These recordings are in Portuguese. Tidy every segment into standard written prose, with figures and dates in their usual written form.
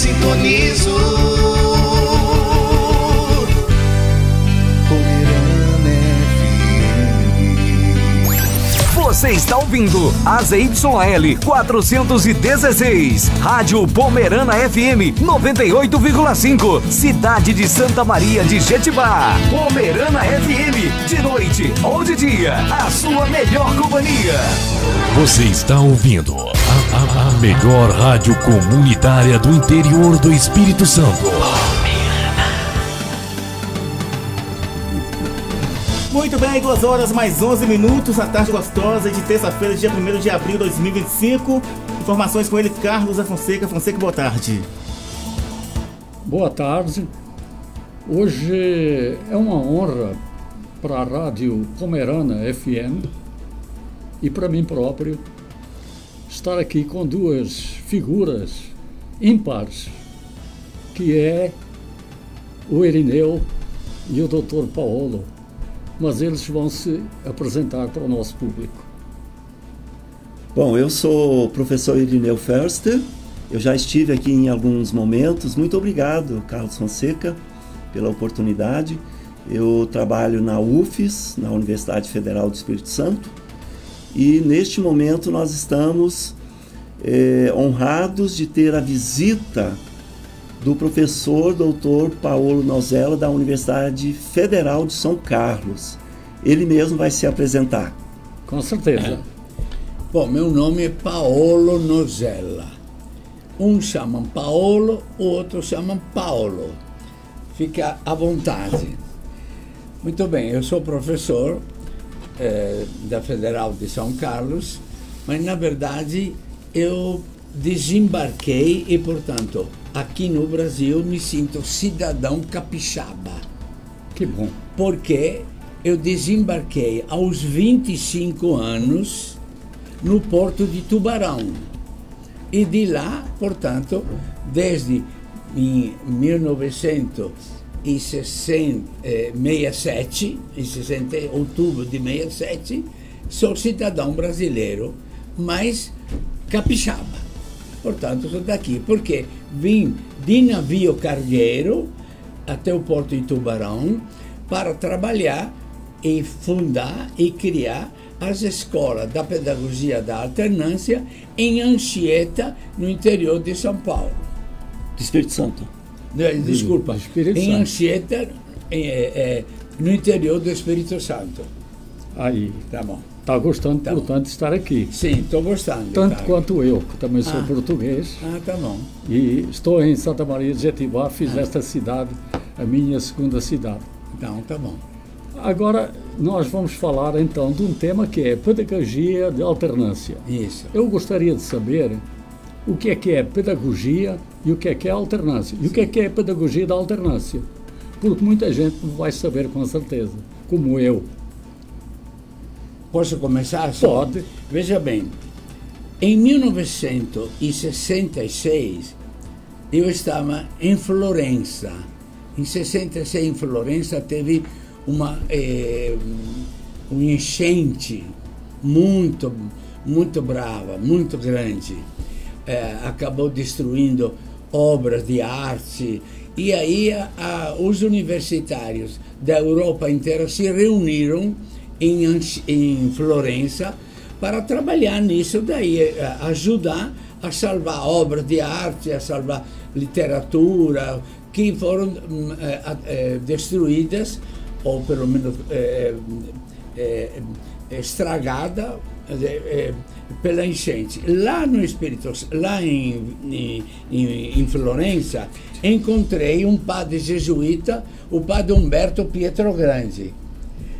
sintonizo. Você está ouvindo AZYL 416, Rádio Pomerana FM 98,5, cidade de Santa Maria de Jetibá. Pomerana FM, de noite ou de dia, a sua melhor companhia. Você está ouvindo a melhor rádio comunitária do interior do Espírito Santo. Muito bem, 2 horas mais 11 minutos, a tarde gostosa de terça-feira, dia 1º de abril de 2025. Informações com ele, Carlos Afonseca. Fonseca, boa tarde. Boa tarde. Hoje é uma honra para a Rádio Pomerana FM e para mim próprio estar aqui com 2 figuras ímpares, que é o Irineu e o Dr. Paulo. Mas eles vão se apresentar para o nosso público. Bom, eu sou o professor Irineu Förster, eu já estive aqui em alguns momentos. Muito obrigado, Carlos Fonseca, pela oportunidade. Eu trabalho na UFES, na Universidade Federal do Espírito Santo, e neste momento nós estamos honrados de ter a visita do professor Dr. Paulo Nozella, da Universidade Federal de São Carlos. Ele mesmo vai se apresentar. Com certeza. Bom, meu nome é Paulo Nozella. Um chamam Paulo, o outro chamam Paulo. Fica à vontade. Muito bem, eu sou professor da Federal de São Carlos, mas na verdade eu desembarquei e, portanto, aqui no Brasil me sinto cidadão capixaba. Que bom. Porque eu desembarquei aos 25 anos no porto de Tubarão. E de lá, portanto, desde 1967, em outubro de 67, sou cidadão brasileiro, mas capixaba. Portanto, sou daqui, porque vim de navio cargueiro até o porto de Tubarão para trabalhar e fundar e criar as escolas da pedagogia da alternância em Anchieta, no interior de São Paulo. Do Espírito Santo. Desculpa, em Anchieta, no interior do Espírito Santo. Aí. Tá bom. Está gostando, portanto, de estar aqui. Sim, estou gostando. Tanto quanto eu, que também sou português. Tá bom. E estou em Santa Maria de Jetibá, fiz esta cidade a minha segunda cidade. Então, tá bom. Agora, nós vamos falar, então, de um tema que é pedagogia de alternância. Isso. Eu gostaria de saber o que é pedagogia e o que é alternância. E o que é pedagogia da alternância. Porque muita gente não vai saber com certeza, como eu. Posso começar? Pode. Veja bem, em 1966, eu estava em Florença. Em 66, em Florença, teve uma enchente muito brava, muito grande. Acabou destruindo obras de arte. E aí os universitários da Europa inteira se reuniram em Florença para trabalhar nisso daí, ajudar a salvar obras de arte, a salvar literatura que foram destruídas ou pelo menos estragada pela enchente. Lá no Espírito, lá em Florença, encontrei um padre jesuíta, o padre Humberto Pietrogrande.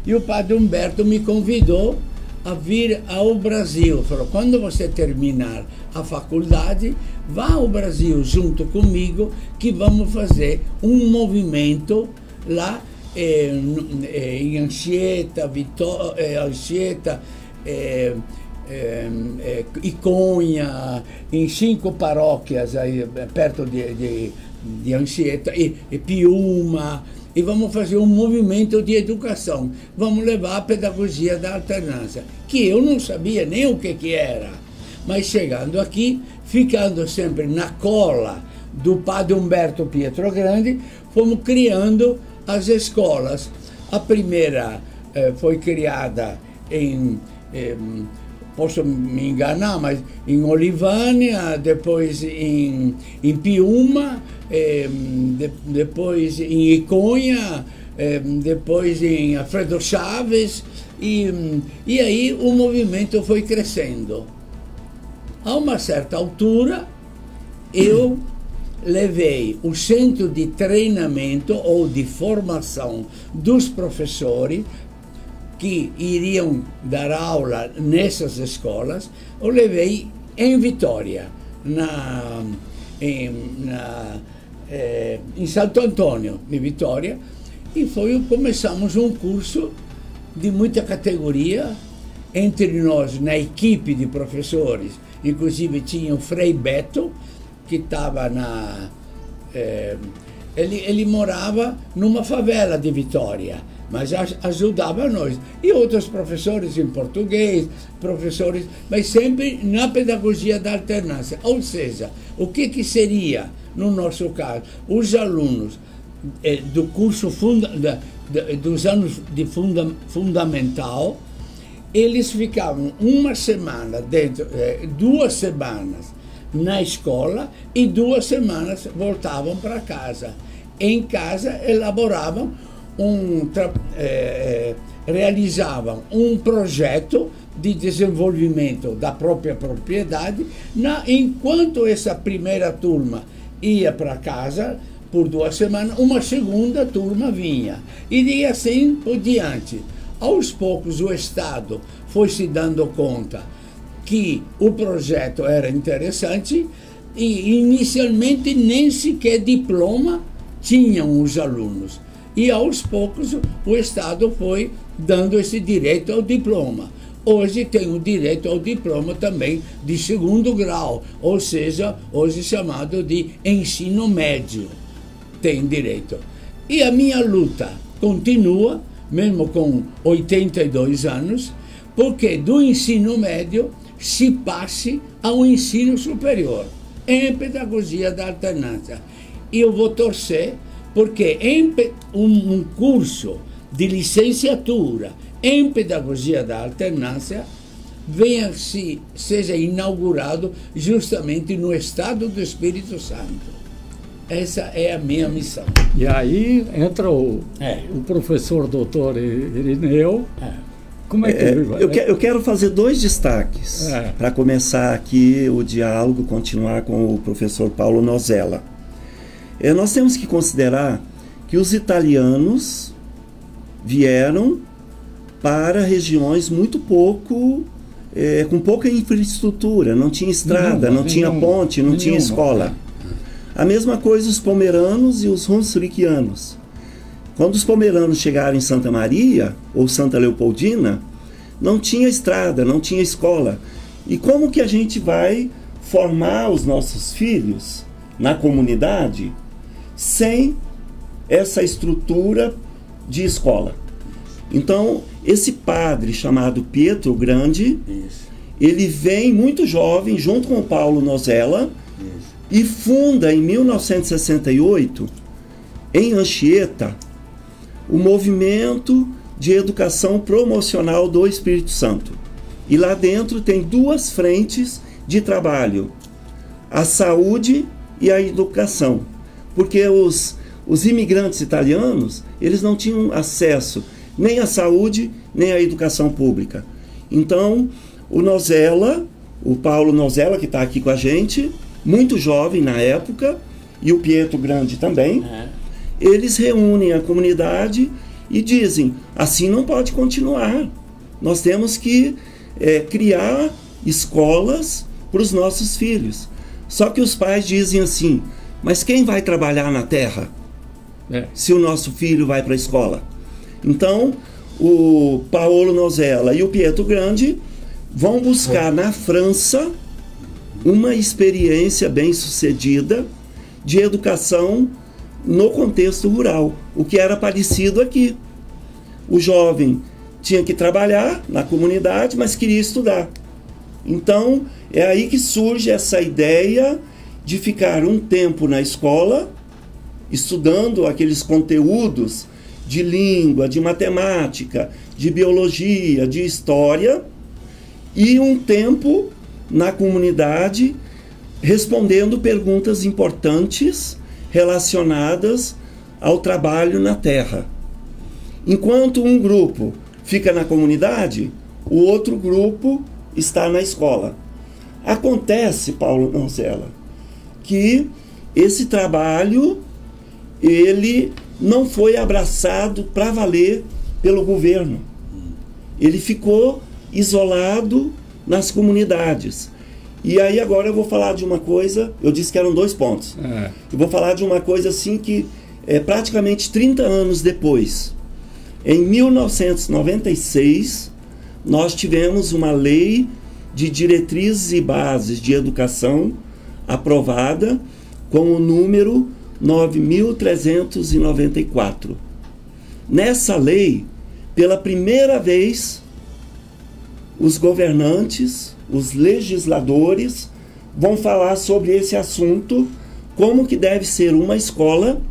E o padre Humberto me convidou a vir ao Brasil. Falou, quando você terminar a faculdade, vá ao Brasil junto comigo, que vamos fazer um movimento lá em Anchieta, Anchieta, Iconha, em 5 paróquias aí, perto de Anchieta, e Piuma. E vamos fazer um movimento de educação. Vamos levar a pedagogia da alternância, que eu não sabia nem o que era. Mas chegando aqui, ficando sempre na cola do padre Umberto Pietro Grande, fomos criando as escolas. A primeira foi criada posso me enganar, mas em Olivânia, depois em Piúma, depois em Iconha, depois em Alfredo Chaves, e aí o movimento foi crescendo. A uma certa altura, eu levei o centro de treinamento ou de formação dos professores que iriam dar aula nessas escolas, eu levei em Vitória, em Santo Antônio de Vitória, e começamos um curso de muita categoria. Entre nós, na equipe de professores, inclusive tinha o Frei Beto, que estava ele morava numa favela de Vitória, mas ajudava nós. E outros professores em português, mas sempre na pedagogia da alternância. Ou seja, o que seria, no nosso caso, os alunos do curso dos anos de fundamental, eles ficavam uma semana dentro, 2 semanas na escola e 2 semanas voltavam para casa. Em casa elaboravam realizavam um projeto de desenvolvimento da própria propriedade, enquanto essa primeira turma ia para casa por 2 semanas, uma segunda turma vinha, e assim por diante. Aos poucos o Estado foi se dando conta que o projeto era interessante, e inicialmente nem sequer diploma tinham os alunos. E aos poucos o Estado foi dando esse direito ao diploma. Hoje tem o direito ao diploma também de 2º grau, ou seja, hoje chamado de ensino médio. Tem direito. E a minha luta continua, mesmo com 82 anos, porque do ensino médio se passe ao ensino superior, em pedagogia da alternância. E eu vou torcer porque um curso de licenciatura em pedagogia da alternância seja inaugurado justamente no estado do Espírito Santo. Essa é a minha missão. E aí entra o professor doutor Irineu. Como é que eu quero fazer 2 destaques para começar aqui o diálogo, continuar com o professor Paulo Nozella. Nós temos que considerar que os italianos vieram para regiões muito pouco, com pouca infraestrutura, não tinha estrada, não tinha ponte, não tinha escola. A mesma coisa os pomeranos e os hunsrickianos. Quando os pomeranos chegaram em Santa Maria ou Santa Leopoldina, não tinha estrada, não tinha escola. E como que a gente vai formar os nossos filhos na comunidade sem essa estrutura de escola? Então, esse padre chamado Pietro Grande, ele vem muito jovem, junto com o Paulo Nozella, e funda em 1968, em Anchieta, o movimento de educação promocional do Espírito Santo. E lá dentro tem 2 frentes de trabalho: a saúde e a educação. Porque os imigrantes italianos, eles não tinham acesso nem à saúde, nem à educação pública. Então, o Paulo Nozella, que está aqui com a gente, muito jovem na época, e o Pietro Grande também, eles reúnem a comunidade e dizem: assim não pode continuar. Nós temos que criar escolas para os nossos filhos. Só que os pais dizem assim: mas quem vai trabalhar na terra se o nosso filho vai para a escola? Então, o Paulo Nozella e o Pietro Grande vão buscar na França uma experiência bem-sucedida de educação no contexto rural, o que era parecido aqui. O jovem tinha que trabalhar na comunidade, mas queria estudar. Então, é aí que surge essa ideia de ficar um tempo na escola, estudando aqueles conteúdos de língua, de matemática, de biologia, de história, e um tempo na comunidade respondendo perguntas importantes relacionadas ao trabalho na terra. Enquanto um grupo fica na comunidade, o outro grupo está na escola. Acontece, Paulo Donzella, que esse trabalho ele não foi abraçado para valer pelo governo. Ele ficou isolado nas comunidades. E aí agora eu vou falar de uma coisa, eu disse que eram 2 pontos. Eu vou falar de uma coisa assim que praticamente 30 anos depois, em 1996, nós tivemos uma lei de diretrizes e bases de educação aprovada com o número 9.394. Nessa lei, pela primeira vez, os governantes, os legisladores vão falar sobre esse assunto, como que deve ser uma escola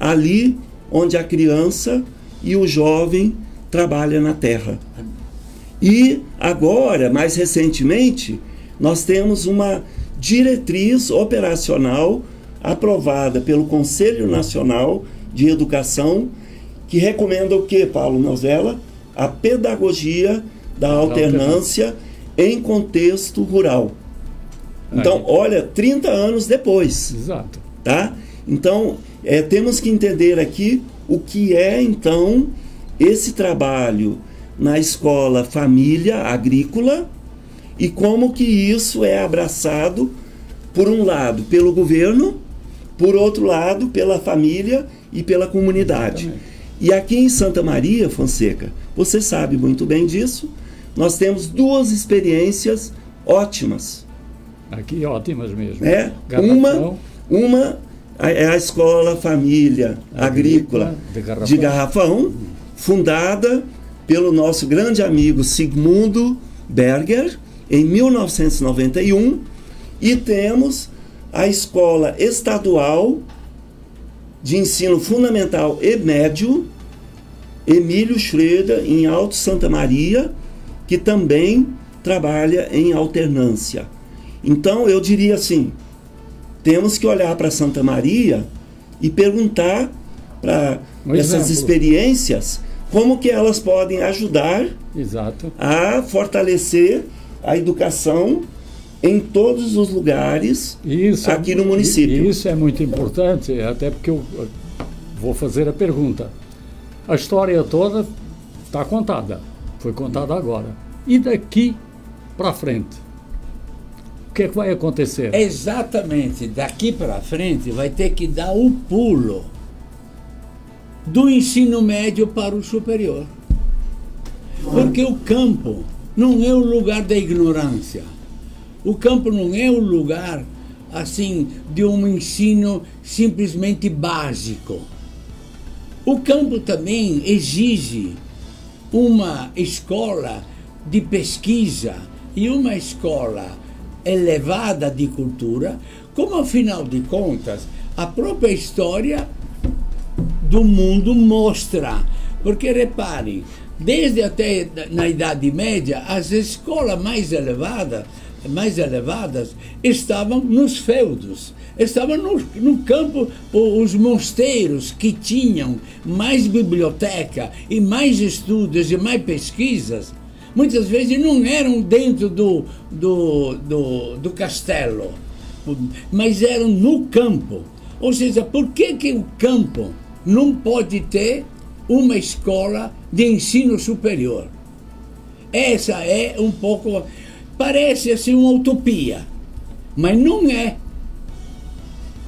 ali onde a criança e o jovem trabalham na terra. E agora, mais recentemente, nós temos uma diretriz operacional aprovada pelo Conselho Nacional de Educação, que recomenda o que, Paulo Donzella? A pedagogia da alternância em contexto rural. Então, olha, 30 anos depois. Exato. Tá? Então, temos que entender aqui o que é, então, esse trabalho na escola família agrícola e como que isso é abraçado, por um lado, pelo governo, por outro lado, pela família e pela comunidade. Exatamente. E aqui em Santa Maria, Fonseca, você sabe muito bem disso, nós temos 2 experiências ótimas. Aqui ótimas mesmo. Uma é a Escola Família Agrícola de Garrafão, fundada pelo nosso grande amigo Sigmundo Berger, em 1991, e temos a Escola Estadual de Ensino Fundamental e Médio, Emílio Schroeder, em Alto Santa Maria, que também trabalha em alternância. Então, eu diria assim, temos que olhar para Santa Maria e perguntar para essas experiências como que elas podem ajudar a fortalecer a educação em todos os lugares aqui no município. E isso é muito importante, até porque eu vou fazer a pergunta. A história toda está contada, foi contada agora. E daqui para frente? O que é que vai acontecer? Exatamente, daqui para frente vai ter que dar o pulo do ensino médio para o superior. Porque o campo não é o lugar da ignorância. O campo não é o lugar, assim, de um ensino simplesmente básico. O campo também exige uma escola de pesquisa e uma escola elevada de cultura, como, afinal de contas, a própria história do mundo mostra. Porque, reparem, desde até na Idade Média, as escolas mais elevadas estavam nos feudos, estavam no campo. Os mosteiros que tinham mais biblioteca e mais estudos e mais pesquisas, muitas vezes não eram dentro do castelo, mas eram no campo. Ou seja, por que o campo não pode ter uma escola de ensino superior? Essa é um pouco... Parece assim uma utopia, mas não é.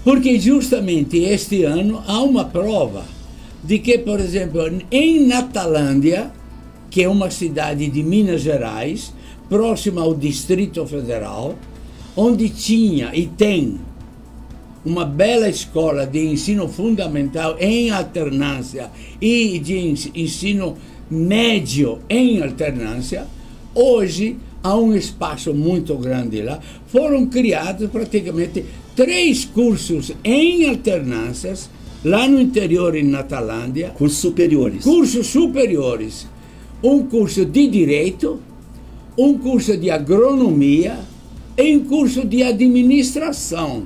Porque justamente este ano há uma prova de que, por exemplo, em Natalândia, que é uma cidade de Minas Gerais, próxima ao Distrito Federal, onde tinha e tem uma bela escola de ensino fundamental em alternância e de ensino médio em alternância, hoje há um espaço muito grande lá, foram criados praticamente 3 cursos em alternâncias, lá no interior, em Natalândia. Cursos superiores. Cursos superiores. Um curso de Direito, um curso de Agronomia e um curso de Administração.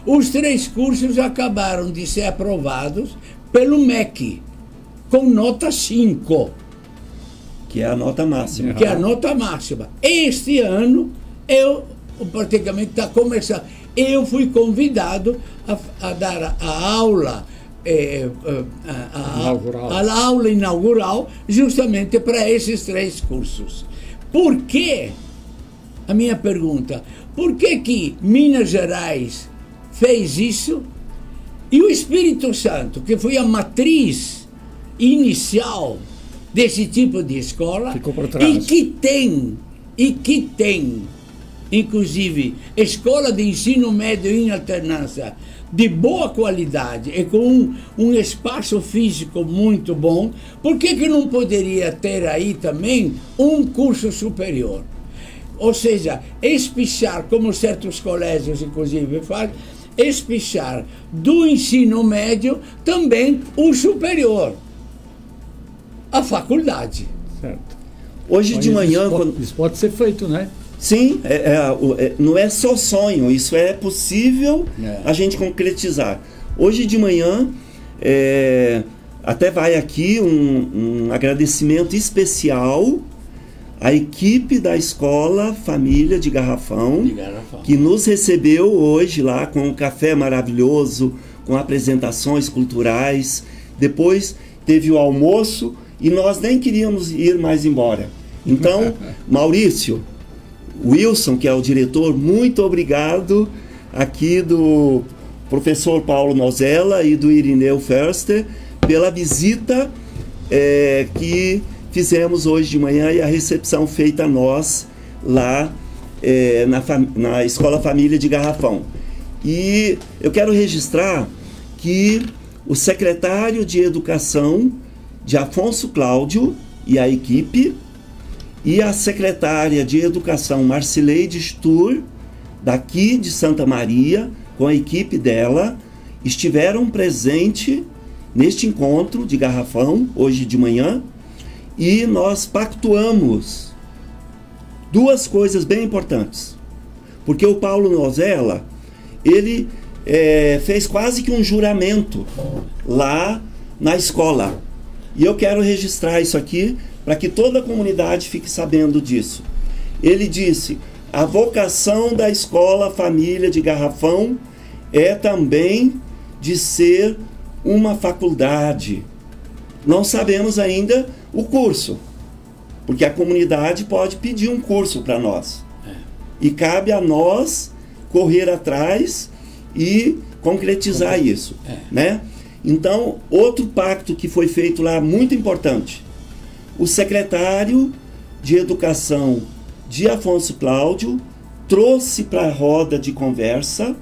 Os 3 cursos acabaram de ser aprovados pelo MEC, com nota 5. Que é a nota máxima. Que é a nota máxima. Este ano, eu praticamente está começando. Eu fui convidado a dar a aula, a aula inaugural, justamente para esses 3 cursos. Por quê? A minha pergunta, por que Minas Gerais fez isso e o Espírito Santo, que foi a matriz inicial desse tipo de escola, ficou por trás. e que tem, inclusive, escola de ensino médio em alternância de boa qualidade e com um espaço físico muito bom, por que não poderia ter aí também um curso superior? Ou seja, espichar, como certos colégios, inclusive, fazem, espichar do ensino médio também o superior, a faculdade. Certo. Hoje de manhã... Isso pode ser feito, né? Sim, não é só sonho, isso é possível a gente concretizar. Hoje de manhã, até vai aqui um agradecimento especial à equipe da Escola Família de Garrafão, que nos recebeu hoje lá com um café maravilhoso, com apresentações culturais. Depois teve o almoço e nós nem queríamos ir mais embora. Então, Maurício, Wilson, que é o diretor, muito obrigado aqui do professor Paulo Nozella e do Irineu Förster pela visita que fizemos hoje de manhã e a recepção feita a nós lá na Escola Família de Garrafão. E eu quero registrar que o secretário de Educação de Afonso Cláudio e a equipe e a secretária de Educação Marcileide Stur, daqui de Santa Maria, com a equipe dela, estiveram presentes neste encontro de Garrafão, hoje de manhã, e nós pactuamos 2 coisas bem importantes. Porque o Paulo Nozella, ele fez quase que um juramento lá na escola. E eu quero registrar isso aqui para que toda a comunidade fique sabendo disso. Ele disse: a vocação da Escola Família de Garrafão é também de ser uma faculdade. Não sabemos ainda o curso, porque a comunidade pode pedir um curso para nós. E cabe a nós correr atrás e concretizar isso, né? Então, outro pacto que foi feito lá, muito importante. O secretário de Educação de Afonso Cláudio trouxe para a roda de conversa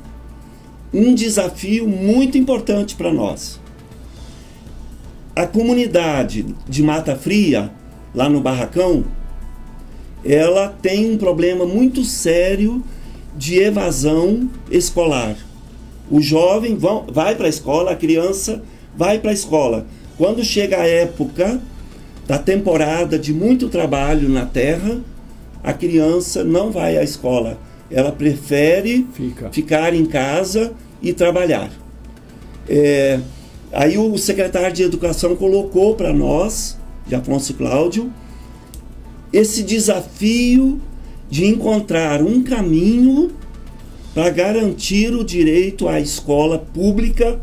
um desafio muito importante para nós. A comunidade de Mata Fria, lá no Barracão, ela tem um problema muito sério de evasão escolar. O jovem vai para a escola, a criança vai para a escola. Quando chega a época da temporada de muito trabalho na terra, a criança não vai à escola. Ela prefere ficar em casa e trabalhar. Aí o secretário de Educação colocou para nós, de Afonso Cláudio, esse desafio de encontrar um caminho para garantir o direito à escola pública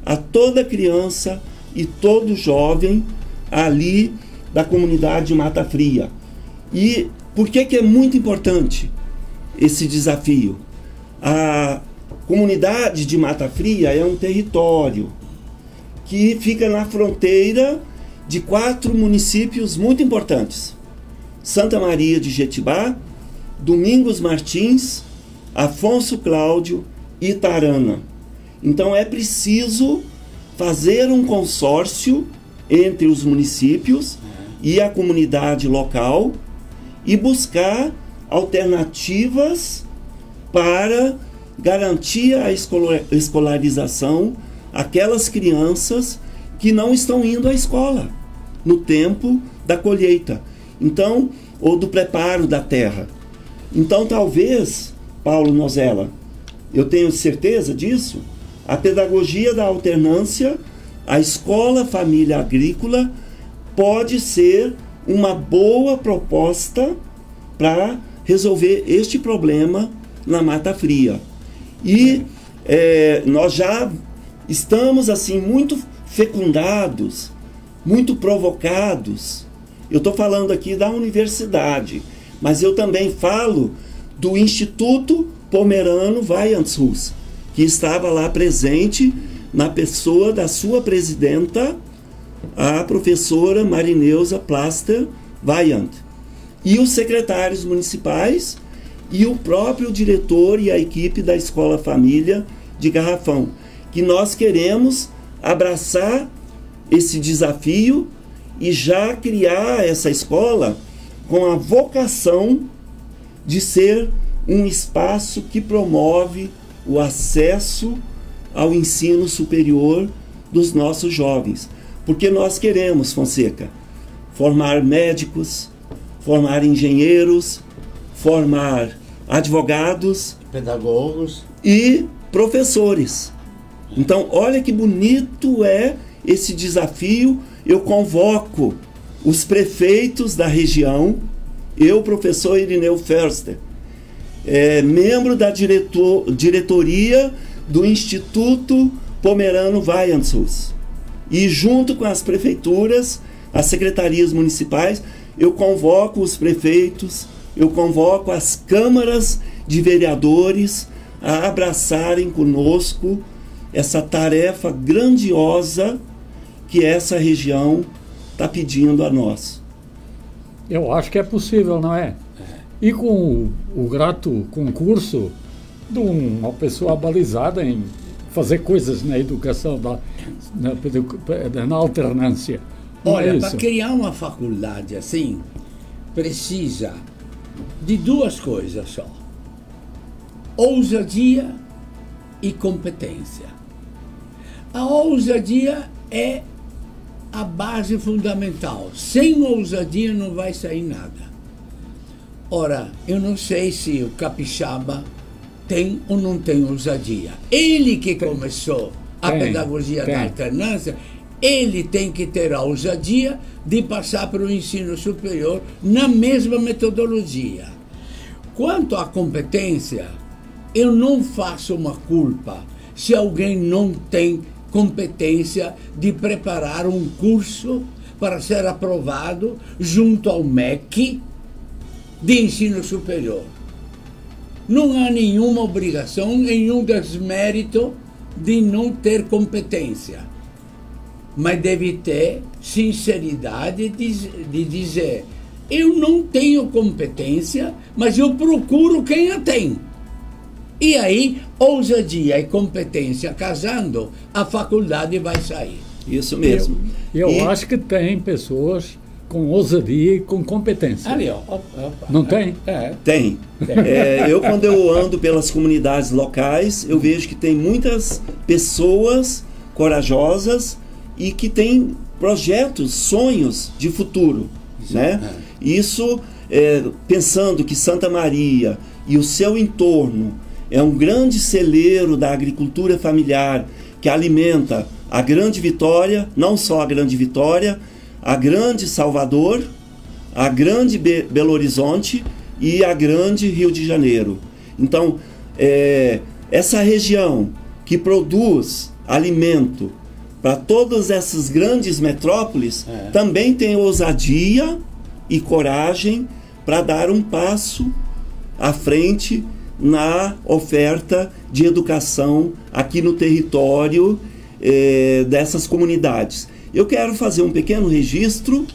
a toda criança e todo jovem ali da comunidade de Mata Fria. E por que é muito importante esse desafio? A comunidade de Mata Fria é um território que fica na fronteira de 4 municípios muito importantes: Santa Maria de Jetibá, Domingos Martins, Afonso Cláudio e Itarana. Então é preciso fazer um consórcio entre os municípios e a comunidade local e buscar alternativas para garantir a escolarização aquelas crianças que não estão indo à escola no tempo da colheita, então, ou do preparo da terra. Então, talvez, Paulo Nozella, eu tenho certeza disso, a pedagogia da alternância, a escola família agrícola, pode ser uma boa proposta para resolver este problema na Mata Fria. E nós já estamos assim muito fecundados, muito provocados. Eu estou falando aqui da universidade, mas eu também falo do Instituto Pomerano Weiandshus, que estava lá presente na pessoa da sua presidenta, a professora Marineusa Plaster Weiand, e os secretários municipais e o próprio diretor e a equipe da Escola Família de Garrafão, que nós queremos abraçar esse desafio e já criar essa escola com a vocação de ser um espaço que promove o acesso ao ensino superior dos nossos jovens. Porque nós queremos, Fonseca, formar médicos, formar engenheiros, formar advogados, pedagogos e professores. Então, olha que bonito é esse desafio. Eu convoco os prefeitos da região, eu, professor Irineu Förster, membro da diretoria do Instituto Pomerano Weiandshus, e junto com as prefeituras, as secretarias municipais, eu convoco os prefeitos, eu convoco as câmaras de vereadores a abraçarem conosco essa tarefa grandiosa que essa região está pedindo a nós. Eu acho que é possível, não é? E com o grato concurso de uma pessoa balizada em fazer coisas na educação, na alternância. Olha, para criar uma faculdade assim, precisa de duas coisas só: ousadia e competência. A ousadia é a base fundamental. Sem ousadia não vai sair nada. Ora, eu não sei se o capixaba tem ou não tem ousadia. Ele que começou a pedagogia da alternância, ele tem que ter a ousadia de passar para o ensino superior na mesma metodologia. Quanto à competência, eu não faço uma culpa se alguém não tem competência de preparar um curso para ser aprovado junto ao MEC de ensino superior. Não há nenhuma obrigação, nenhum desmérito de não ter competência, mas deve ter sinceridade de dizer: eu não tenho competência, mas eu procuro quem a tem. E aí, ousadia e competência casando, a faculdade vai sair. Isso mesmo. Eu acho que tem pessoas com ousadia e com competência. Ali, ó. Não tem? Tem. Eu, quando eu ando pelas comunidades locais, eu vejo que tem muitas pessoas corajosas e que têm projetos, sonhos de futuro. Né? Isso, pensando que Santa Maria e o seu entorno é um grande celeiro da agricultura familiar que alimenta a Grande Vitória, não só a Grande Vitória, a Grande Salvador, a Grande Belo Horizonte e a Grande Rio de Janeiro. Então, essa região que produz alimento para todas essas grandes metrópoles também tem ousadia e coragem para dar um passo à frente na oferta de educação aqui no território dessas comunidades. Eu quero fazer um pequeno registro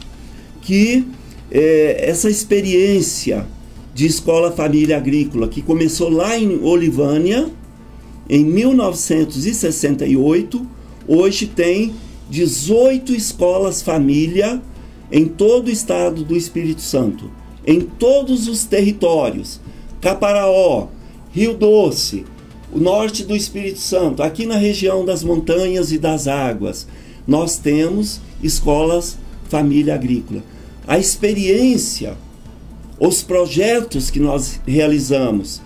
que essa experiência de escola família agrícola, que começou lá em Olivânia, em 1968, hoje tem 18 escolas família em todo o estado do Espírito Santo. em todos os territórios, Caparaó, Rio Doce, o norte do Espírito Santo, aqui na região das montanhas e das águas, nós temos escolas família agrícola. A experiência, os projetos que nós realizamos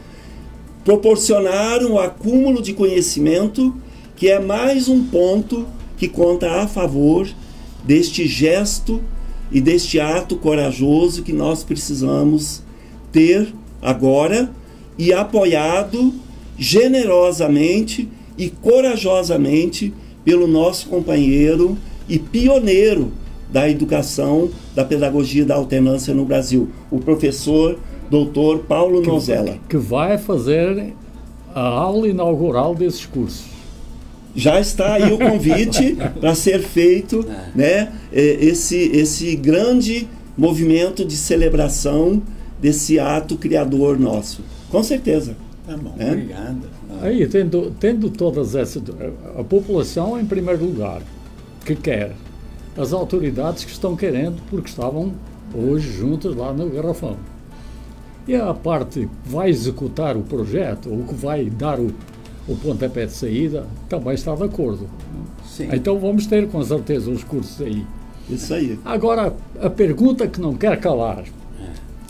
proporcionaram o acúmulo de conhecimento, que é mais um ponto que conta a favor deste gesto e deste ato corajoso que nós precisamos ter agora, e apoiado generosamente e corajosamente pelo nosso companheiro e pioneiro da educação, da pedagogia da alternância no Brasil, o professor Dr. Paulo Nozella. Que vai fazer a aula inaugural desses cursos. Já está aí o convite para ser feito, né, esse grande movimento de celebração desse ato criador nosso. Com certeza. Tá bom, obrigado. Aí, tendo todas essas... A população, em primeiro lugar, que quer. As autoridades que estão querendo, porque estavam hoje juntas lá no Garrafão. E a parte que vai executar o projeto, ou que vai dar o pontapé de saída, também está de acordo. Sim. Então vamos ter com certeza os cursos aí. Isso aí. Agora, a pergunta que não quer calar: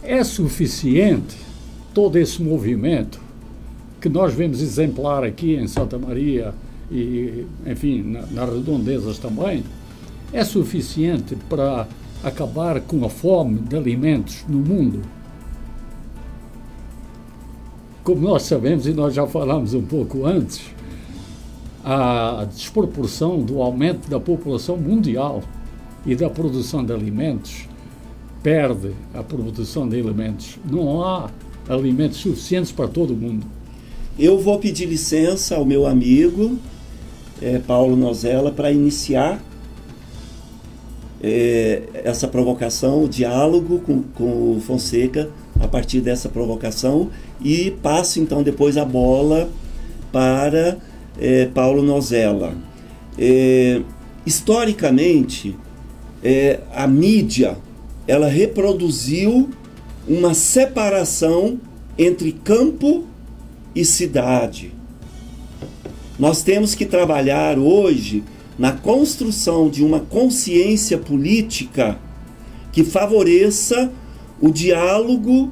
é suficiente todo esse movimento que nós vemos exemplar aqui em Santa Maria e, enfim, nas redondezas também? É suficiente para acabar com a fome de alimentos no mundo? Como nós sabemos, e nós já falamos um pouco antes, a desproporção do aumento da população mundial e da produção de alimentos perde a produção de alimentos. Não há alimentos suficientes para todo mundo. Eu vou pedir licença ao meu amigo Paulo Nozella para iniciar essa provocação, o diálogo com o Fonseca a partir dessa provocação, e passo então depois a bola para Paulo Nozella. Historicamente, a mídia ela reproduziu uma separação entre campo e cidade. Nós temos que trabalhar hoje na construção de uma consciência política que favoreça o diálogo,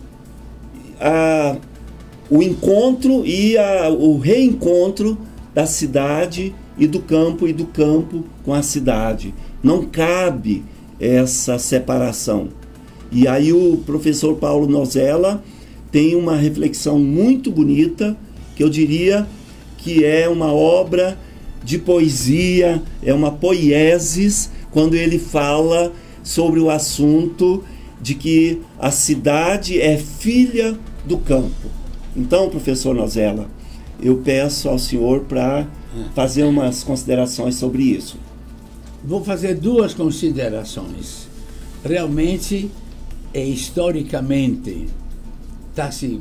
o encontro e o reencontro da cidade e do campo com a cidade. Não cabe essa separação. E aí o professor Paulo Nozella tem uma reflexão muito bonita, que eu diria que é uma obra de poesia, é uma poiesis, quando ele fala sobre o assunto de que a cidade é filha do campo. Então, professor Nozella, eu peço ao senhor para fazer umas considerações sobre isso. Vou fazer duas considerações. Realmente, historicamente, está se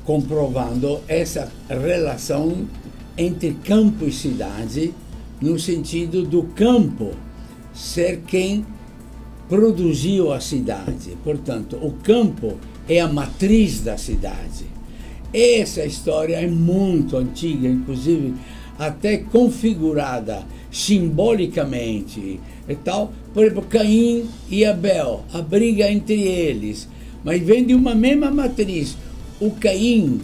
comprovando essa relação entre campo e cidade, no sentido do campo ser quem produziu a cidade. Portanto, o campo é a matriz da cidade. Essa história é muito antiga, inclusive até configurada simbolicamente e tal. Por exemplo, Caim e Abel, a briga entre eles, mas vem de uma mesma matriz. O Caim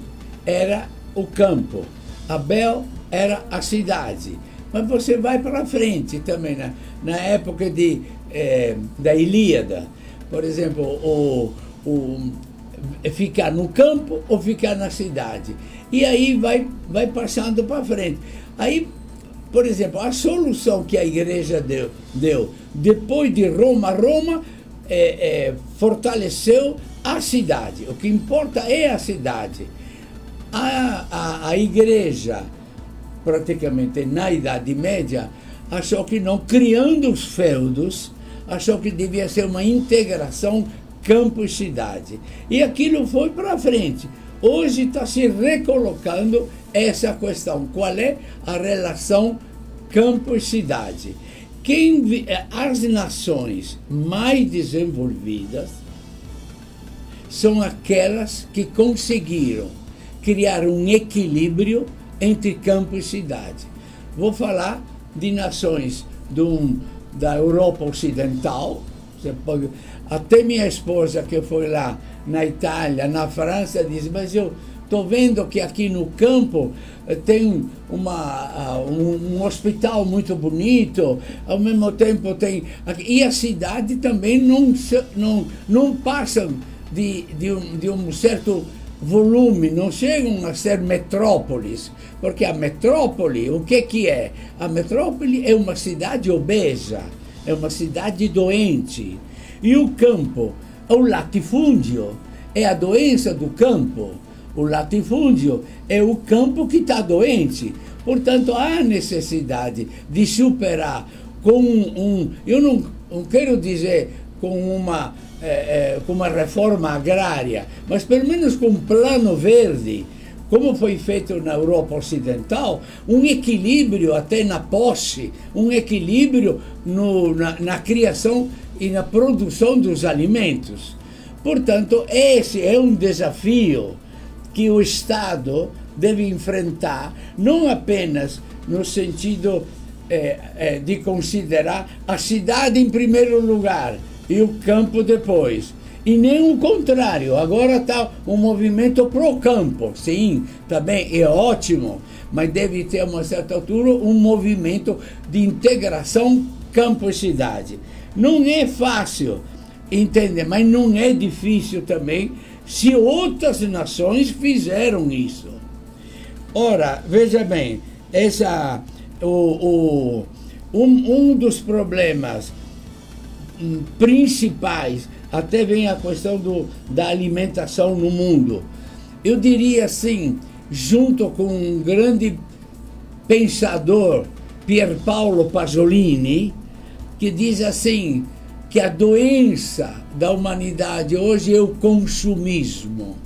era o campo, Abel era a cidade. Mas você vai para frente também, na época da Ilíada, por exemplo, ficar no campo ou ficar na cidade. E aí vai passando para frente. Aí, por exemplo, a solução que a igreja deu depois de Roma fortaleceu a cidade. O que importa é a cidade. A igreja, praticamente na Idade Média, achou que não, criando os feudos, achou que devia ser uma integração campo e cidade. E aquilo foi para frente. Hoje está se recolocando essa questão. Qual é a relação campo e cidade? As nações mais desenvolvidas são aquelas que conseguiram criar um equilíbrio entre campo e cidade. Vou falar de nações da Europa Ocidental. Até minha esposa, que foi lá na Itália, na França, diz: mas eu estou vendo que aqui no campo tem um hospital muito bonito, ao mesmo tempo tem... E a cidade também não passam de um certo volume, não chegam a ser metrópoles, porque a metrópole, o que é? A metrópole é uma cidade obesa, é uma cidade doente, e o campo, o latifúndio, é a doença do campo, o latifúndio é o campo que está doente, portanto há necessidade de superar com eu não quero dizer com uma reforma agrária, mas pelo menos com um plano verde, como foi feito na Europa Ocidental, um equilíbrio até na posse, um equilíbrio na criação e na produção dos alimentos. Portanto, esse é um desafio que o Estado deve enfrentar, não apenas no sentido de considerar a cidade em primeiro lugar e o campo depois. E nem o contrário, agora está um movimento pro campo, sim, também é ótimo, mas deve ter a uma certa altura um movimento de integração campo e cidade. Não é fácil entender, mas não é difícil também se outras nações fizeram isso. Ora, veja bem, um dos problemas principais, até vem a questão da alimentação no mundo. Eu diria assim, junto com um grande pensador, Pier Paolo Pasolini, que diz assim, que a doença da humanidade hoje é o consumismo.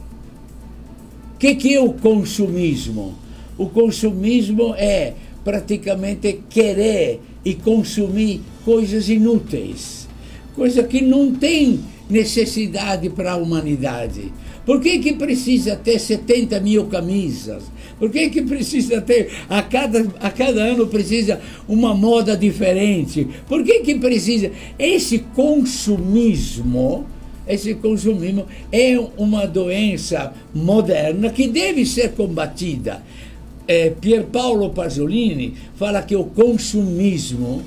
O que é o consumismo? O consumismo é praticamente querer e consumir coisas inúteis, coisa que não tem necessidade para a humanidade. Por que precisa ter 70 mil camisas? Por que precisa ter, a cada ano precisa uma moda diferente? Por que precisa? Esse consumismo é uma doença moderna que deve ser combatida. Pier Paolo Pasolini fala que o consumismo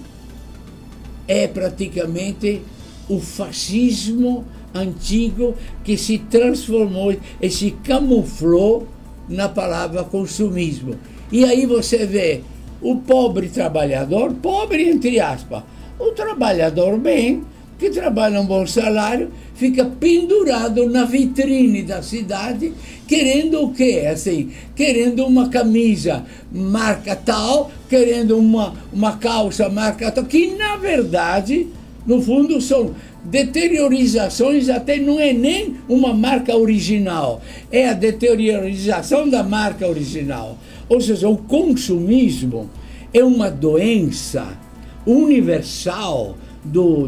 é praticamente o fascismo antigo que se transformou e se camuflou na palavra consumismo. E aí você vê o pobre trabalhador, pobre entre aspas, o trabalhador bem, que trabalha um bom salário, fica pendurado na vitrine da cidade, querendo o quê? Assim, querendo uma camisa marca tal, querendo uma calça marca tal, que na verdade, no fundo, são deteriorizações, até não é nem uma marca original, é a deteriorização da marca original. Ou seja, o consumismo é uma doença universal do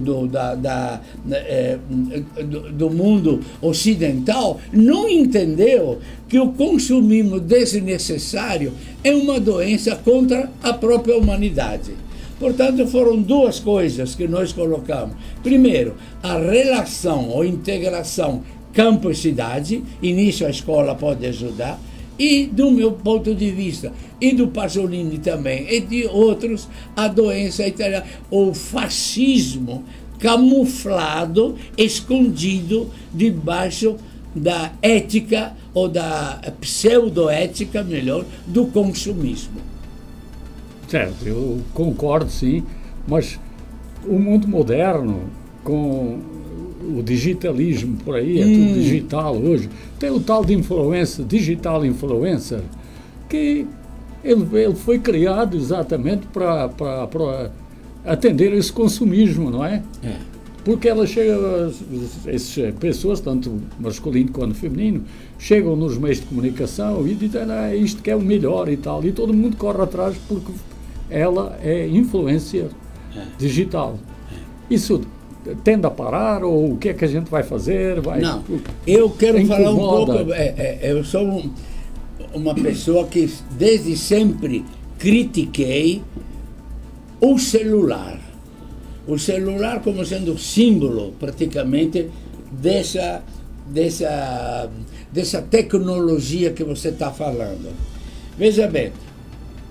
mundo ocidental. Não entendeu que o consumismo desnecessário é uma doença contra a própria humanidade. Portanto, foram duas coisas que nós colocamos. Primeiro, a relação ou integração campo e cidade, e nisso a escola pode ajudar, e do meu ponto de vista, e do Pasolini também, e de outros, a doença italiana, o fascismo camuflado, escondido debaixo da ética, ou da pseudoética, melhor, do consumismo. Certo, eu concordo sim, mas o mundo moderno, com o digitalismo por aí, é tudo digital hoje, tem o tal de digital influencer, que ele foi criado exatamente para atender esse consumismo, não é? Porque ela chega, essas pessoas, tanto masculino quanto feminino, chegam nos meios de comunicação e dizem, isto que é o melhor e tal, e todo mundo corre atrás porque ela é influência digital. Isso tende a parar ou o que é que a gente vai fazer? Não, eu quero falar um incomoda. pouco. Eu sou uma pessoa que desde sempre critiquei o celular. O celular como sendo símbolo, praticamente, dessa tecnologia que você está falando. Veja bem,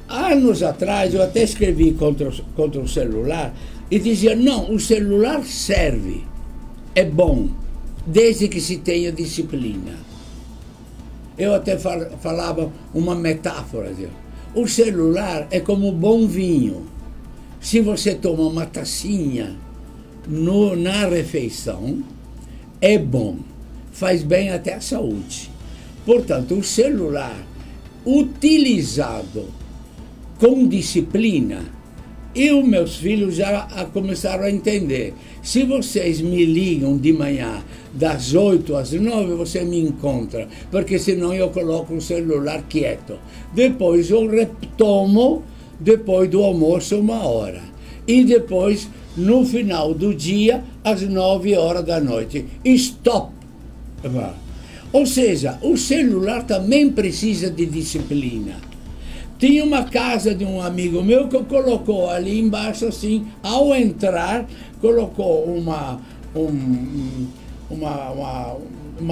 anos atrás eu até escrevi contra o celular e dizia, não, o celular serve, é bom, desde que se tenha disciplina. Eu até falava uma metáfora, dizia, o celular é como bom vinho. Se você toma uma tacinha na refeição, é bom, faz bem até à saúde. Portanto, o celular utilizado com disciplina, meus filhos já começaram a entender. Se vocês me ligam de manhã, das 8 às 9, você me encontra, porque senão eu coloco o celular quieto. Depois eu retomo, depois do almoço, 1 hora. E depois, no final do dia, às 9 horas da noite. Stop! Ou seja, o celular também precisa de disciplina. Tinha uma casa de um amigo meu que colocou ali embaixo, assim, ao entrar, colocou uma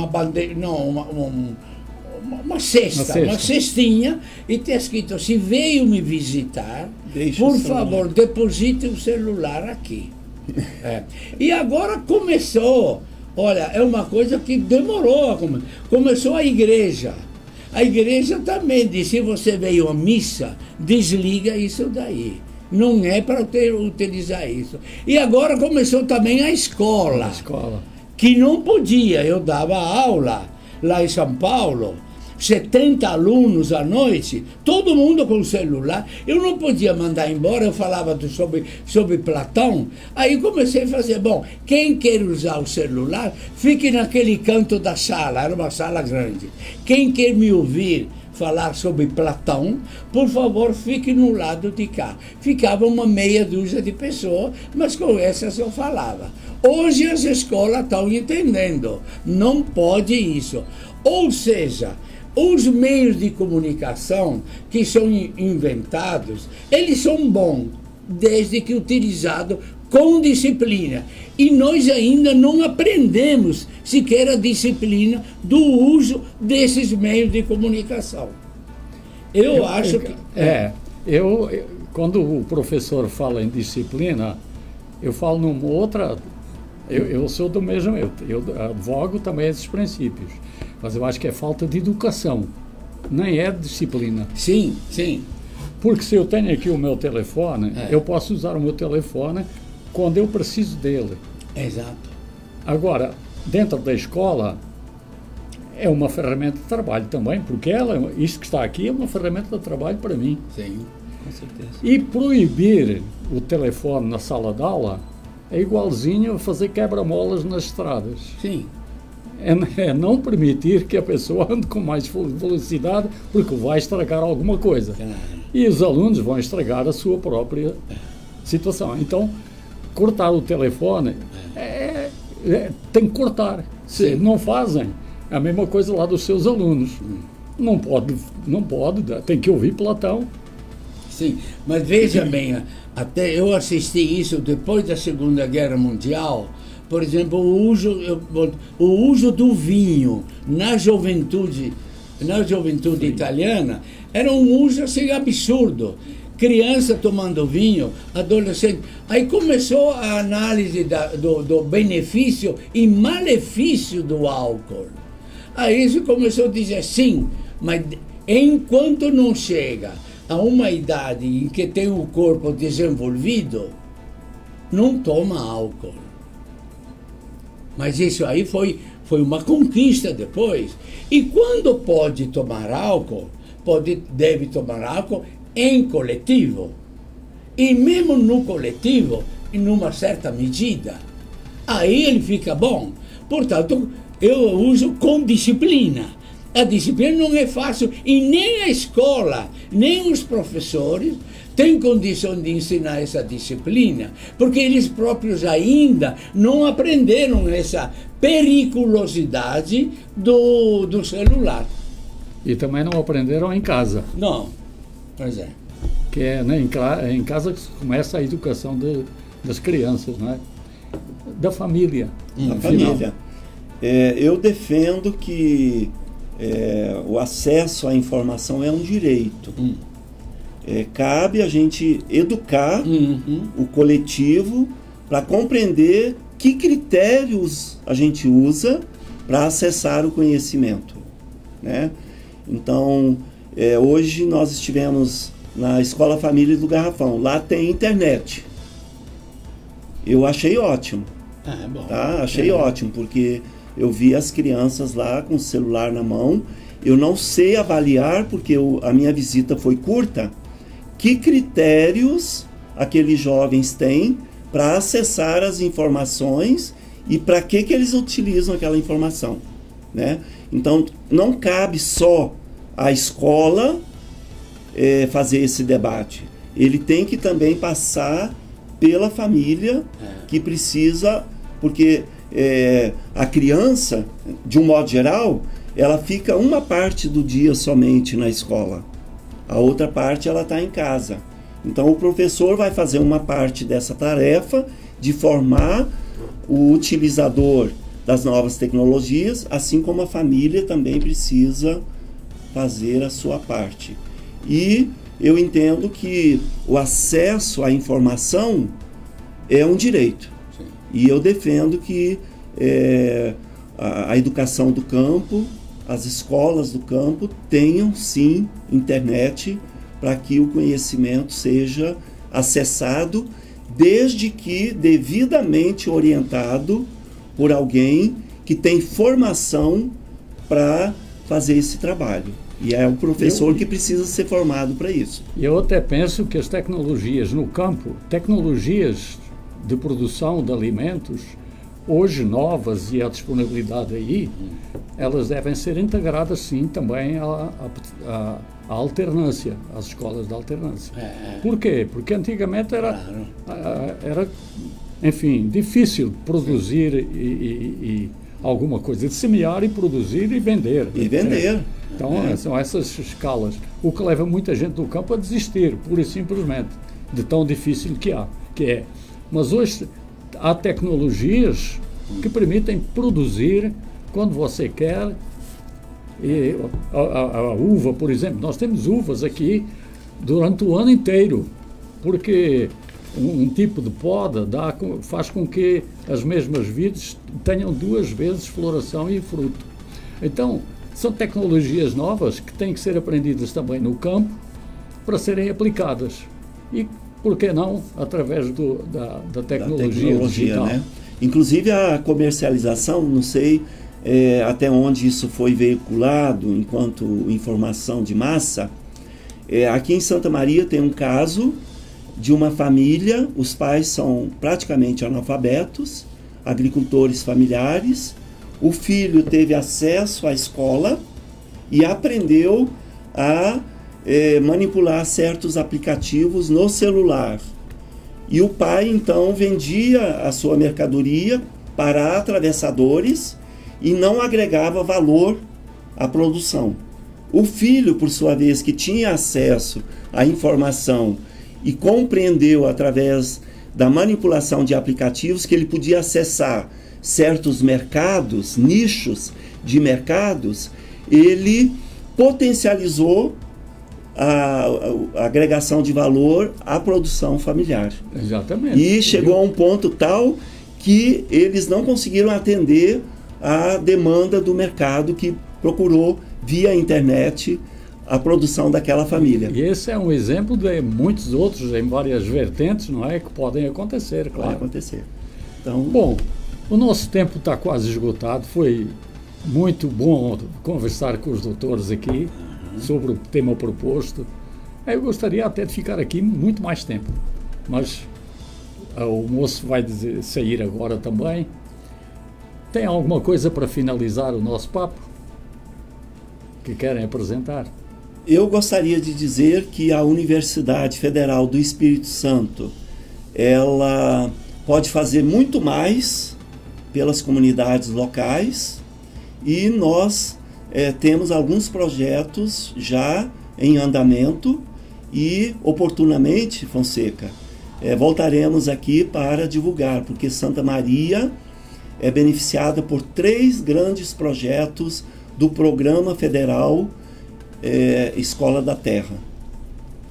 bandeira, não, uma cestinha, e tem escrito, se veio me visitar, por favor, deposite o celular aqui. E agora começou, olha, é uma coisa que demorou, começou a igreja. A igreja também diz, se você veio à missa, desliga isso daí. Não é para utilizar isso. E agora começou também a escola. Que não podia. Eu dava aula lá em São Paulo, 70 alunos à noite, todo mundo com celular. Eu não podia mandar embora, eu falava sobre Platão. Aí comecei a fazer, bom, quem quer usar o celular, fique naquele canto da sala, era uma sala grande. Quem quer me ouvir falar sobre Platão, por favor, fique no lado de cá. Ficava uma meia dúzia de pessoas, mas com essas eu falava. Hoje as escolas estão entendendo, não pode isso. Ou seja, os meios de comunicação que são inventados, eles são bons, desde que utilizados com disciplina. E nós ainda não aprendemos sequer a disciplina do uso desses meios de comunicação. Eu acho que... Quando o professor fala em disciplina, eu falo numa outra... Eu sou do mesmo, eu advogo também esses princípios. Mas eu acho que é falta de educação, nem é disciplina. Sim, sim. Porque se eu tenho aqui o meu telefone, eu posso usar o meu telefone quando eu preciso dele. Exato. Agora, dentro da escola, é uma ferramenta de trabalho também, porque isto que está aqui é uma ferramenta de trabalho para mim. Sim, com certeza. E proibir o telefone na sala de aula é igualzinho a fazer quebra-molas nas estradas. Sim. É não permitir que a pessoa ande com mais velocidade, porque vai estragar alguma coisa. E os alunos vão estragar a sua própria situação. Então, cortar o telefone tem que cortar. Se não fazem, é a mesma coisa lá dos seus alunos. Não pode, tem que ouvir Platão. Sim, mas veja bem, até eu assisti isso depois da Segunda Guerra Mundial. Por exemplo, o uso do vinho na juventude italiana era um uso assim absurdo. Criança tomando vinho, adolescente. Aí começou a análise do benefício e malefício do álcool. Aí isso começou a dizer, sim, mas enquanto não chega a uma idade em que tem o corpo desenvolvido, não toma álcool. Mas isso aí foi uma conquista depois. E quando pode tomar álcool, deve tomar álcool em coletivo. E mesmo no coletivo, em uma certa medida. Aí ele fica bom. Portanto, eu uso com disciplina. A disciplina não é fácil e nem a escola, nem os professores têm condição de ensinar essa disciplina, porque eles próprios ainda não aprenderam essa periculosidade do celular. E também não aprenderam em casa. Não, pois é. Que é, né, em casa que começa a educação das crianças, né? Da família. Da família. Eu defendo que o acesso à informação é um direito. Cabe a gente educar o coletivo para compreender que critérios a gente usa para acessar o conhecimento, né? Então, hoje nós estivemos na Escola Família do Garrafão. Lá tem internet. Eu achei ótimo. Bom. Tá? Achei ótimo, porque eu vi as crianças lá com o celular na mão. Eu não sei avaliar, porque a minha visita foi curta, que critérios aqueles jovens têm para acessar as informações e para que eles utilizam aquela informação, né? Então, não cabe só à escola fazer esse debate. Ele tem que também passar pela família, que precisa, porque a criança, de um modo geral, ela fica uma parte do dia somente na escola. A outra parte ela está em casa. Então o professor vai fazer uma parte dessa tarefa de formar o utilizador das novas tecnologias, assim como a família também precisa fazer a sua parte. E eu entendo que o acesso à informação é um direito. Sim. E eu defendo que a educação do campo, as escolas do campo tenham sim internet para que o conhecimento seja acessado, desde que devidamente orientado por alguém que tem formação para fazer esse trabalho. E é o professor que precisa ser formado para isso. Eu até penso que as tecnologias no campo, tecnologias de produção de alimentos, hoje novas e a disponibilidade aí, elas devem ser integradas sim também à alternância, às escolas de alternância. Por quê? Porque antigamente era, enfim, difícil produzir e alguma coisa, de semear e produzir e vender. E vender. Então, são essas escalas. O que leva muita gente do campo a desistir, pura e simplesmente, de tão difícil que é. Mas hoje há tecnologias que permitem produzir quando você quer. E a uva, por exemplo, nós temos uvas aqui durante o ano inteiro, porque um tipo de poda faz com que as mesmas vides tenham 2 vezes floração e fruto. Então, são tecnologias novas que têm que ser aprendidas também no campo para serem aplicadas. E, por que não, através da tecnologia digital. Né? Inclusive a comercialização, não sei até onde isso foi veiculado enquanto informação de massa. Aqui em Santa Maria tem um caso de uma família, os pais são praticamente analfabetos, agricultores familiares. O filho teve acesso à escola e aprendeu a manipular certos aplicativos no celular. E o pai, então, vendia a sua mercadoria para atravessadores e não agregava valor à produção. O filho, por sua vez, que tinha acesso à informação e compreendeu através da manipulação de aplicativos que ele podia acessar certos mercados, nichos de mercados, ele potencializou a agregação de valor à produção familiar. Exatamente. E chegou a um ponto tal que eles não conseguiram atender a demanda do mercado que procurou via internet a produção daquela família. E esse é um exemplo de muitos outros em várias vertentes, não é, que podem acontecer, claro. Pode acontecer. Então, bom, o nosso tempo está quase esgotado. Foi muito bom conversar com os doutores aqui sobre o tema proposto. Eu gostaria até de ficar aqui muito mais tempo, mas o moço vai sair agora também. Tem alguma coisa para finalizar o nosso papo? que querem apresentar. Eu gostaria de dizer que a Universidade Federal do Espírito Santo, ela pode fazer muito mais pelas comunidades locais, e nós temos alguns projetos já em andamento e, oportunamente, Fonseca, voltaremos aqui para divulgar, porque Santa Maria é beneficiada por 3 grandes projetos do Programa Federal Escola da Terra.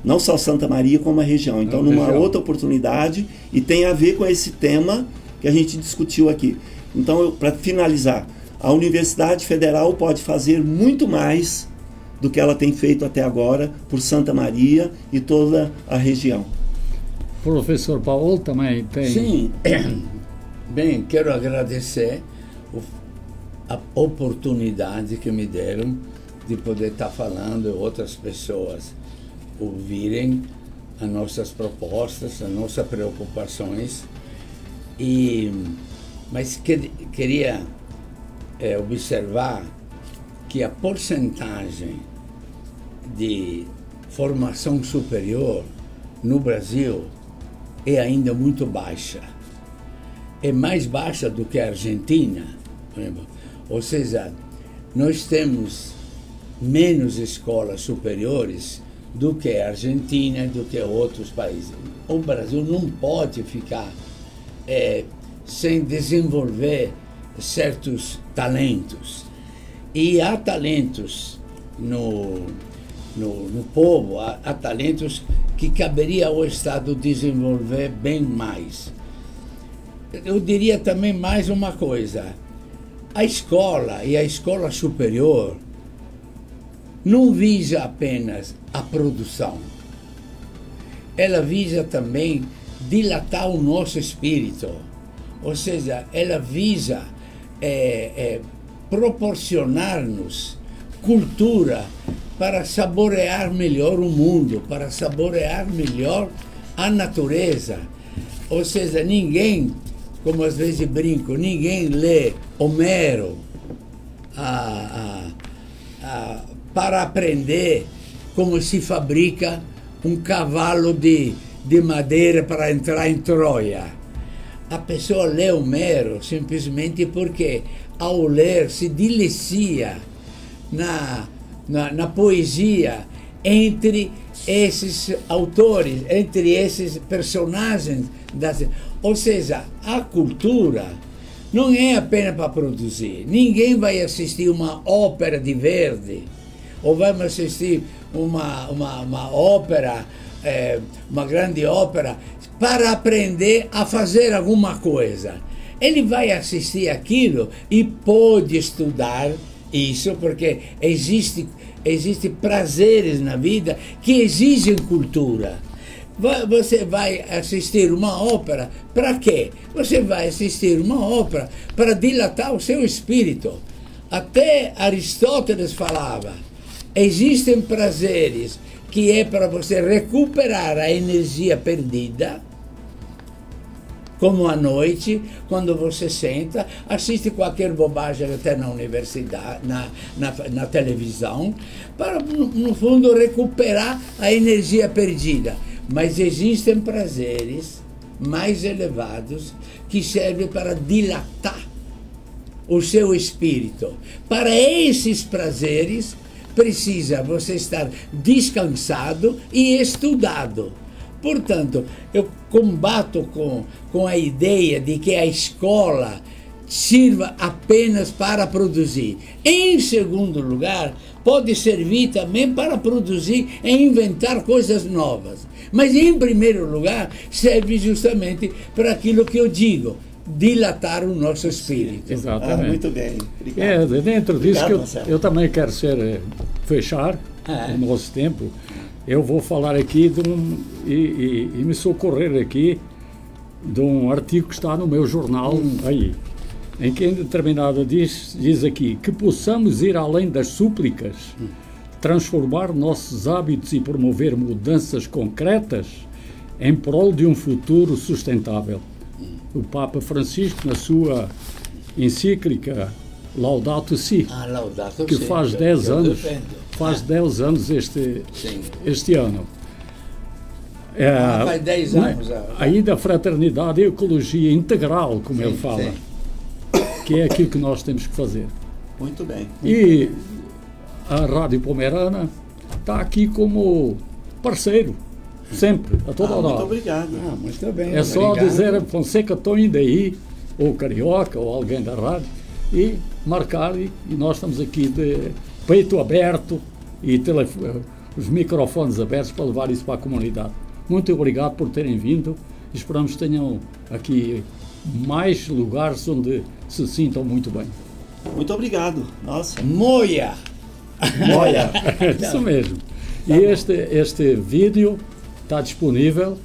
Não só Santa Maria, como a região. Então, numa outra oportunidade, e tem a ver com esse tema que a gente discutiu aqui. Então, para finalizar, a Universidade Federal pode fazer muito mais do que ela tem feito até agora por Santa Maria e toda a região. Professor Paulo também tem... Sim, bem, quero agradecer a oportunidade que me deram de poder estar falando e outras pessoas ouvirem as nossas propostas, as nossas preocupações. Mas queria observar que a porcentagem de formação superior no Brasil é ainda muito baixa. É mais baixa do que a Argentina, por exemplo. Ou seja, nós temos menos escolas superiores do que a Argentina, do que outros países. O Brasil não pode ficar sem desenvolver certos talentos. E há talentos no povo, há talentos que caberia ao Estado desenvolver bem mais. Eu diria também mais uma coisa. A escola e a escola superior não visa apenas a produção. Ela visa também dilatar o nosso espírito. Ou seja, ela visa proporcionar-nos cultura para saborear melhor o mundo, para saborear melhor a natureza. Ou seja, ninguém, como às vezes brinco, ninguém lê Homero para aprender como se fabrica um cavalo de madeira para entrar em Troia. A pessoa lê Homero simplesmente porque, ao ler, se delicia na poesia entre esses autores, entre esses personagens. Ou seja, a cultura não é apenas para produzir. Ninguém vai assistir uma ópera de Verdi, ou vai assistir uma ópera, uma grande ópera, para aprender a fazer alguma coisa. Ele vai assistir aquilo e pode estudar isso, porque existe prazeres na vida que exigem cultura. Você vai assistir uma ópera, para quê? Você vai assistir uma ópera para dilatar o seu espírito. Até Aristóteles falava, existem prazeres que é para você recuperar a energia perdida, como à noite, quando você senta, assiste qualquer bobagem até na universidade, na televisão, para, no fundo, recuperar a energia perdida. Mas existem prazeres mais elevados que servem para dilatar o seu espírito. Para esses prazeres, precisa você estar descansado e estudado. Portanto, eu combato com a ideia de que a escola sirva apenas para produzir. Em segundo lugar, pode servir também para produzir e inventar coisas novas. Mas, em primeiro lugar, serve justamente para aquilo que eu digo, dilatar o nosso espírito. Exatamente. Muito bem. Obrigado. Dentro disso que eu também quero fechar o nosso tempo. Eu vou falar aqui e me socorrer aqui de um artigo que está no meu jornal aí, em que em determinada diz aqui que possamos ir além das súplicas, transformar nossos hábitos e promover mudanças concretas em prol de um futuro sustentável. O Papa Francisco, na sua encíclica Laudato Si, Laudato que Si, faz 10 anos, defendo. faz 10 anos este ano. Faz 10 anos. Aí da fraternidade e ecologia integral, como ele fala, que é aquilo que nós temos que fazer. Muito bem. E a Rádio Pomerana está aqui como parceiro, sempre, a toda hora. Muito obrigado. Muito bem. É só dizer, Fonseca, estou indo aí, ou Carioca, ou alguém da rádio, e marcar, e nós estamos aqui de peito aberto e os microfones abertos para levar isso para a comunidade. Muito obrigado por terem vindo. Esperamos que tenham aqui mais lugares onde se sintam muito bem. Muito obrigado. Nossa. Moia! Isso mesmo. E este vídeo está disponível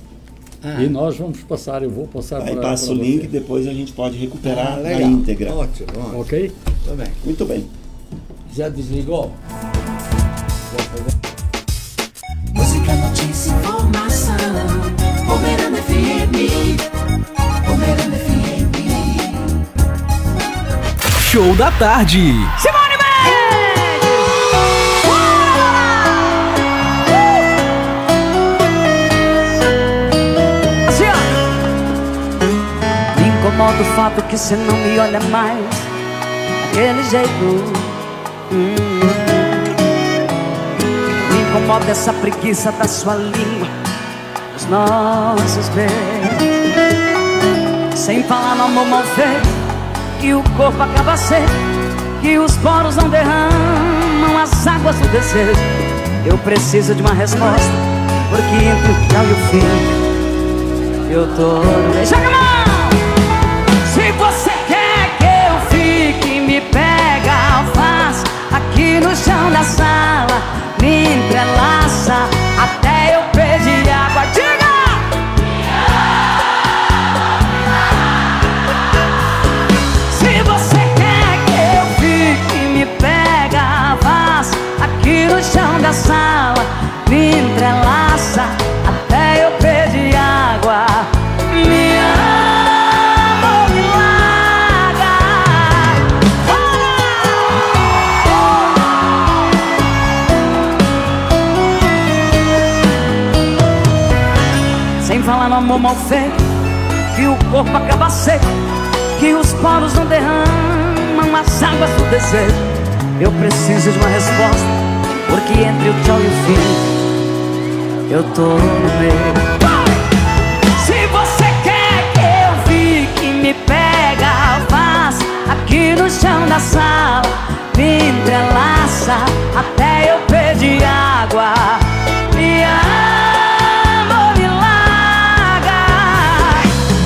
e nós vamos passar, eu vou passar Aí para passa o você. link, depois a gente pode recuperar na legal. íntegra. Ótimo. Ok? Tá bem. Muito bem. Já desligou? Música, notícia, informação. Pomerana FM. Pomerana FM. Show da tarde. Simone Me incomoda o fato que você não me olha mais daquele jeito. Me incomoda essa preguiça da sua língua, os nossos beijos. Sem falar no amor mal feito, que o corpo acaba seco, que os poros não derramam as águas do desejo. Eu preciso de uma resposta, porque entre o tchau e o fim eu tô no meio. Joga a mão! Se você quer que eu fique, me pega, faz aqui no chão da sala, me entrelaça até eu pedir água. Diga! Se você quer que eu fique, me pega, faz aqui no chão da sala, me entrelaça até eu pedir água. Me ama ou me larga. Sem falar no amor mal feito, que o corpo acaba seco, que os poros não derramam as águas do desejo. Eu preciso de uma resposta, porque entre o tchau e o fim eu tô no meio. Se você quer que eu fique, me pega, faz aqui no chão da sala, me entrelaça até eu pedir água. Me ama ou me larga.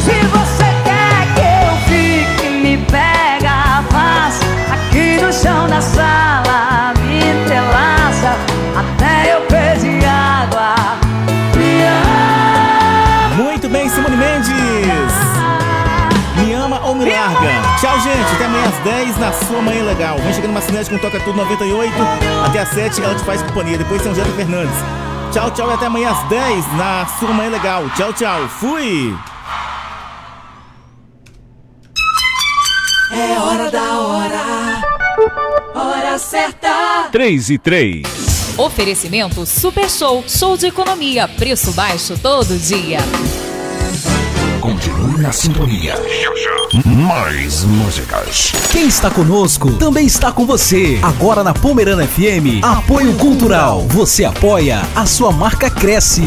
Se você quer que eu fique, me pega, faz aqui no chão da sala, me entrelaça até eu pedir água. Me ama. Muito bem, Simone Mendes. Me ama ou me larga. Tchau, gente. Até amanhã às 10 na sua Manhã Legal. Vem chegando uma cinete com Toca Tudo 98. Até às 7 ela te faz companhia. Depois São José Fernandes. Tchau, tchau. E até amanhã às 10 na sua Manhã Legal. Tchau, tchau. Fui. É hora da hora. Hora certa. 3:03. Oferecimento Super Show, show de economia, preço baixo todo dia. Continue na sintonia. Mais músicas. Quem está conosco também está com você. Agora na Pomerana FM, apoio cultural. Você apoia, a sua marca cresce.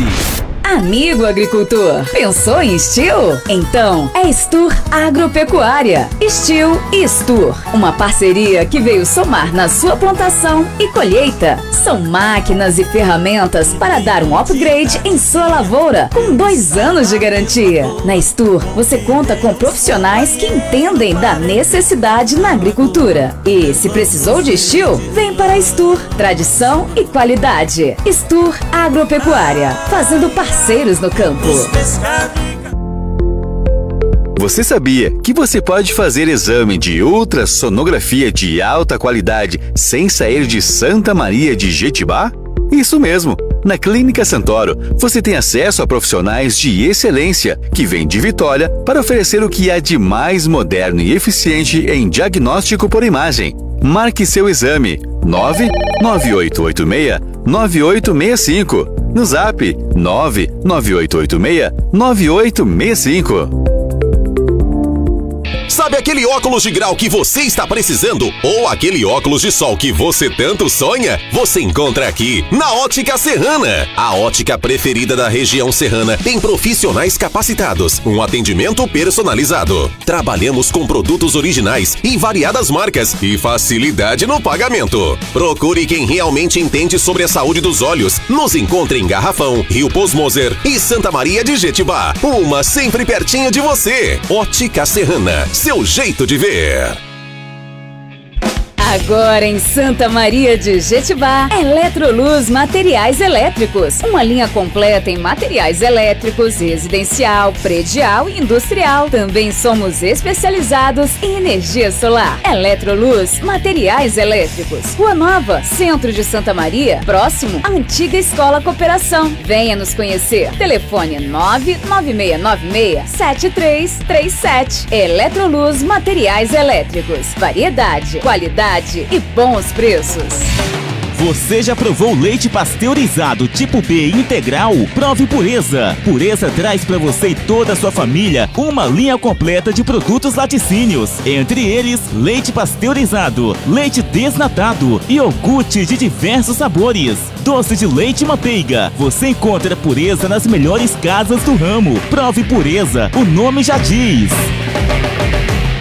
Amigo agricultor, pensou em Steel? Então é Stur Agropecuária. Steel e Stur, uma parceria que veio somar na sua plantação e colheita. São máquinas e ferramentas para dar um upgrade em sua lavoura, com 2 anos de garantia. Na Stur, você conta com profissionais que entendem da necessidade na agricultura. E se precisou de Steel, vem para a Stur. Tradição e qualidade. Stur Agropecuária, fazendo parceiros no campo. Você sabia que você pode fazer exame de ultrassonografia de alta qualidade sem sair de Santa Maria de Jetibá? Isso mesmo! Na Clínica Santoro, você tem acesso a profissionais de excelência que vêm de Vitória para oferecer o que há de mais moderno e eficiente em diagnóstico por imagem. Marque seu exame 99886-9865. No Zap 99886-9865. Sabe aquele óculos de grau que você está precisando? Ou aquele óculos de sol que você tanto sonha? Você encontra aqui na Ótica Serrana. A ótica preferida da região serrana tem profissionais capacitados, um atendimento personalizado. Trabalhamos com produtos originais e variadas marcas e facilidade no pagamento. Procure quem realmente entende sobre a saúde dos olhos. Nos encontre em Garrafão, Rio Posmoser e Santa Maria de Jetibá. Uma sempre pertinho de você. Ótica Serrana. Seu jeito de ver. Agora em Santa Maria de Jetibá, Eletroluz Materiais Elétricos. Uma linha completa em materiais elétricos, residencial, predial e industrial. Também somos especializados em energia solar. Eletroluz Materiais Elétricos. Rua Nova, centro de Santa Maria, próximo à antiga Escola Cooperação. Venha nos conhecer. Telefone 99696-7337. Eletroluz Materiais Elétricos. Variedade, qualidade e bons preços. Você já provou leite pasteurizado tipo B integral? Prove Pureza. Pureza traz para você e toda a sua família uma linha completa de produtos laticínios. Entre eles, leite pasteurizado, leite desnatado e iogurte de diversos sabores. Doce de leite e manteiga. Você encontra Pureza nas melhores casas do ramo. Prove Pureza, o nome já diz.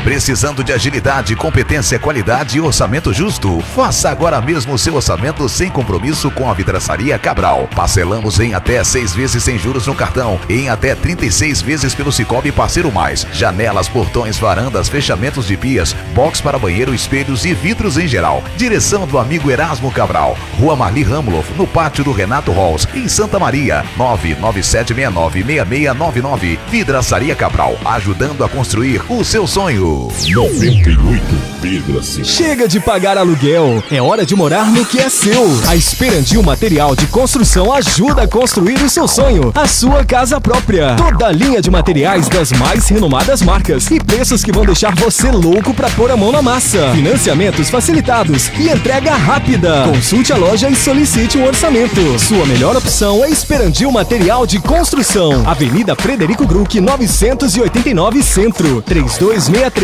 Precisando de agilidade, competência, qualidade e orçamento justo? Faça agora mesmo o seu orçamento sem compromisso com a Vidraçaria Cabral. Parcelamos em até 6 vezes sem juros no cartão e em até 36 vezes pelo Cicobi Parceiro Mais. Janelas, portões, varandas, fechamentos de pias, box para banheiro, espelhos e vidros em geral. Direção do amigo Erasmo Cabral. Rua Marli Ramloff, no pátio do Renato Halls, em Santa Maria. 99769-6699. Vidraçaria Cabral, ajudando a construir o seu sonho. 98,5. Chega de pagar aluguel, é hora de morar no que é seu. A Esperandil Material de Construção ajuda a construir o seu sonho, a sua casa própria. Toda a linha de materiais das mais renomadas marcas e preços que vão deixar você louco pra pôr a mão na massa. Financiamentos facilitados e entrega rápida. Consulte a loja e solicite um orçamento. Sua melhor opção é Esperandil Material de Construção. Avenida Frederico Gruc 989 Centro, 3263-1312.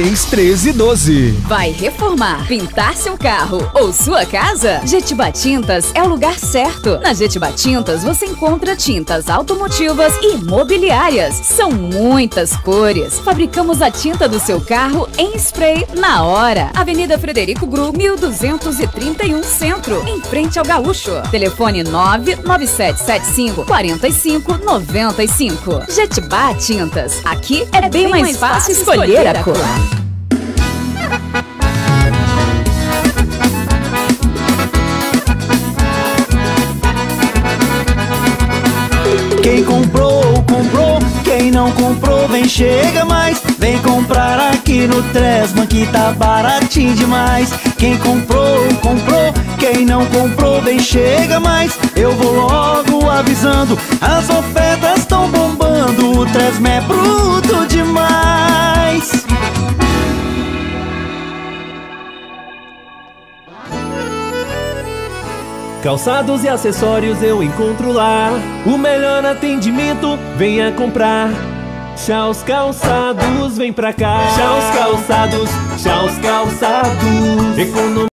Vai reformar, pintar seu carro ou sua casa? Jetibá Tintas é o lugar certo. Na Jetibá Tintas você encontra tintas automotivas e imobiliárias. São muitas cores. Fabricamos a tinta do seu carro em spray na hora. Avenida Frederico Gruc 1231 Centro, em frente ao Gaúcho. Telefone 99775-4595. Jetibá Tintas. Aqui é bem mais fácil escolher a cor. Quem comprou, comprou. Quem não comprou, vem, chega mais. Vem comprar aqui no Tresman que tá baratinho demais. Quem comprou, comprou. Quem não comprou, vem, chega mais. Eu vou logo avisando, as ofertas estão bombando. O Tresman é bruto demais. Calçados e acessórios eu encontro lá. O melhor atendimento, venha comprar. Chaus Calçados, vem pra cá. Chaus Calçados, Chaus Calçados. Economia